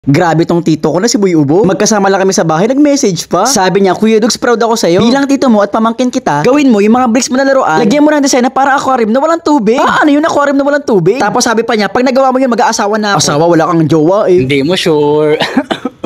Grabe tong tito ko na si Boy Ubo. Magkasama lang kami sa bahay, nag-message pa. Sabi niya, Kuya Dugs, proud ako sa'yo. Bilang tito mo at pamangkin kita, gawin mo yung mga bricks mo na laruan. Lagyan mo ng design na para aquarium na walang tubig. Ano yun, aquarium na walang tubig? Tapos sabi pa niya, pag nagawa mo yun, mag-aasawa na ako. Asawa, wala kang jowa eh. Hindi mo sure.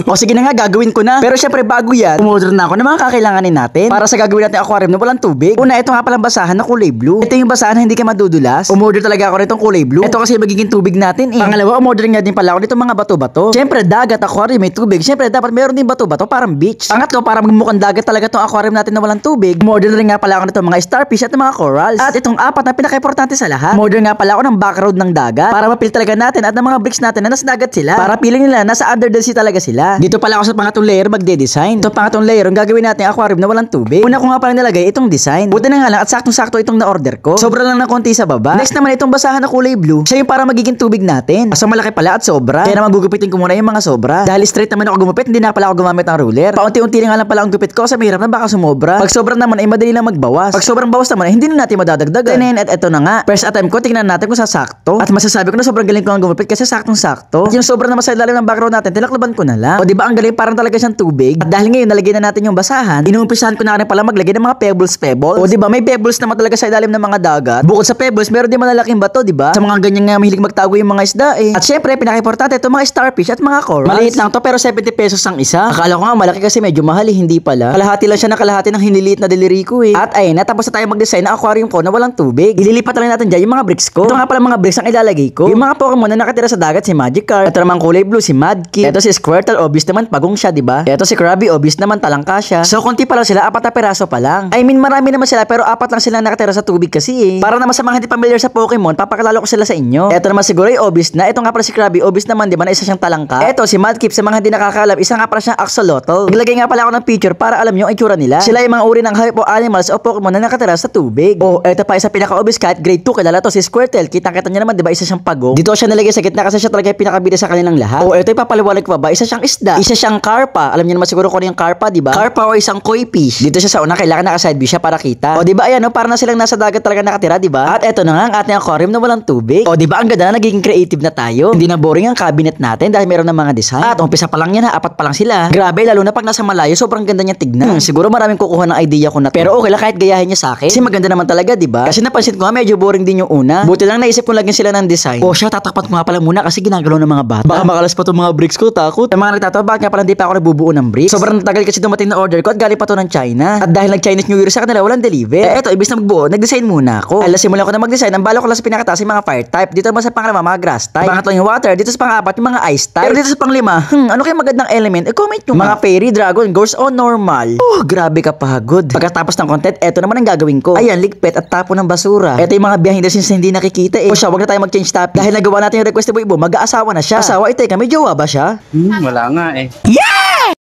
O sige na nga, gagawin ko na. Pero syempre bago yan, umorder na ako ng mga kakailanganin natin para sa gagawin natin aquarium na walang tubig. Una, ito nga palang basahan na kulay blue. Ito yung basahan na hindi ka madudulas. Umorder talaga ako nitong kulay blue. Ito kasi magiging tubig natin eh. Pangalawa, umorder nga din pala ako nitong mga bato-bato. Syempre dagat, aquarium, may tubig. Syempre dapat meron din bato-bato, parang beach. Pangatlo, para magmukhang dagat talaga tong aquarium natin na walang tubig. Umorder na rin nga pala ako nitong mga starfish at mga corals. At itong apat na pinaka-importante sa lahat, umorder nga pala ako ng background ng dagat para mapil talaga natin at ng mga bricks natin na nasa dagat sila. Para piling nila nasa under the sea talaga sila. Dito pala ako sa pangatong layer magde-design. Ito pangatong layer ang gagawin natin aquarium na walang tubig. Una ko nga pala nilagay itong design. Buti na nga lang at saktong-sakto itong na-order ko. Sobra lang ng konti sa baba. Next naman itong basahan na kulay blue. Siya yung para magiging tubig natin. So malaki pala at sobra. Kaya naman gugupitin ko muna yung mga sobra. Dahil straight naman ako gumupit, hindi na pala ako gumamit ng ruler. Paunti-unti na nga lang pala ang gupit ko sa mahirap na baka sumobra. Pag sobra naman ay madali lang magbawas. Pag sobrang bawas naman ay hindi na natin madadagdagan. At eto na nga. First attempt ko, tingnan natin kung sasakto. At masasabi ko na sobrang galing ko ang gumupit kasi saktong-sakto. At yung sobra naman sa ilalim ng background natin, tinakloban ko na lang. O di ba ang galing, parang talaga siyang tubig. At dahil ngayon nalagyan na natin yung basahan, inuumpisahan ko na rin pala maglagay ng mga pebbles. O di ba may pebbles naman talaga sa ilalim ng mga dagat. Bukod sa pebbles, meron din malalaking bato, di ba? Sa mga ganyan nga mahilig magtago yung mga isda eh. At syempre, pinaka-importante ito mga starfish at mga corals. Maliit lang to pero 70 pesos ang isa. Akala ko nga malaki kasi medyo mahal eh, hindi pala. Kalahati lang siya na kalahati ng hiniliit na deliri ko eh. At ayun, natapos na tayo mag-design ng aquarium ko na walang tubig. Ililipat lang natin dyan yung mga bricks ko. Ito nga pala mga bricks ang ilalagay ko. Yung mga Pokemon na nakatira sa dagat, si Magikarp. Ito naman kulay blue, si Mudkip. Ito si Squirtle, obvious naman pagong siya, di ba? Ito si Krabby, obvious naman talangka siya. So konti pa lang sila, 4 na peraso pa lang. I mean marami naman sila pero 4 lang sila nakatira sa tubig kasi eh. Para naman sa mga hindi familiar sa Pokemon, papakilala ko sila sa inyo. Ito naman siguro ay obvious na. Ito nga pala si Krabby, obvious naman di ba na isa siyang talangka. Ito si Mudkip, sa mga hindi nakakaalam, isa nga pala siyang axolotl. Naglagay nga pala ako ng picture para alam niyo ang itsura nila. Sila yung mga uri ng hayop o animals o Pokemon na nakatira sa tubig. Oh, ito pa isa pinaka-obvious kahit grade 2 kilala to si Squirtle. Kitang-kita niyo naman di ba isa siyang pagong. Dito siya nilagay sa gitna kasi siya talaga yung pinakabida sa kanilang lahat. Oh, ito ipapaliwanag ko ba? Isa siyang isda, isa siyang karpa. Alam niyo naman siguro kung ano yung karpa, di ba? Karpa o isang koi fish. Dito siya sa una, kailangan naka-side view siya para kita. O di ba ayan no, para na silang nasa dagat talaga nakatira, di ba? At eto na nga ang ating aquarium na walang tubig. O di ba ang ganda na, nagiging creative na tayo. Hindi na boring ang cabinet natin dahil meron ng mga design. At umpisa pa lang yan ha, 4 pa lang sila. Grabe, lalo na pag nasa malayo, sobrang ganda niya tignan. Siguro maraming kukuha ng idea ko na. Pero okay lang kahit gayahin niya sa akin. Kasi maganda naman talaga, di ba? Kasi napansin ko nga medyo boring din yung una. Buti lang naisip ko lagyan sila ng design. O siya, tatakpan ko nga pala muna kasi ginagalaw ng mga bata. Baka makalas pa tong mga bricks ko, takot. Yung mga nagtatawa, bakit nga pala hindi pa ako nabubuo ng bricks? Sobrang tagal kasi dumating na order ko at galing pa to ng China. At dahil nag-Chinese New Year sa kanila, walang deliver. Eto, ibig na magbuo, nag-design muna ako. Alas simulan ko na mag-design. Ang balo ko lang sa pinakataas yung mga fire type. Dito naman sa pangalama, mga grass type. Pangatlo yung water. Dito sa pang-apat, yung mga ice type. Pero dito sa panglima, ano kaya magandang element? Comment nyo mga fairy, dragon, ghost o normal. Grabe ka pagod. Pagkatapos ng content, eto naman ang gagawin ko. Ayan, ligpit at tapo ng basura. Eto yung mga behind the scenes na hindi nakikita eh. O siya, wag na tayo mag-change topic. Dahil nagawa natin yung request ni Boy Ibo, mag-aasawa na siya. Asawa, ito, may jowa ba siya? Wala nga eh. Yeah!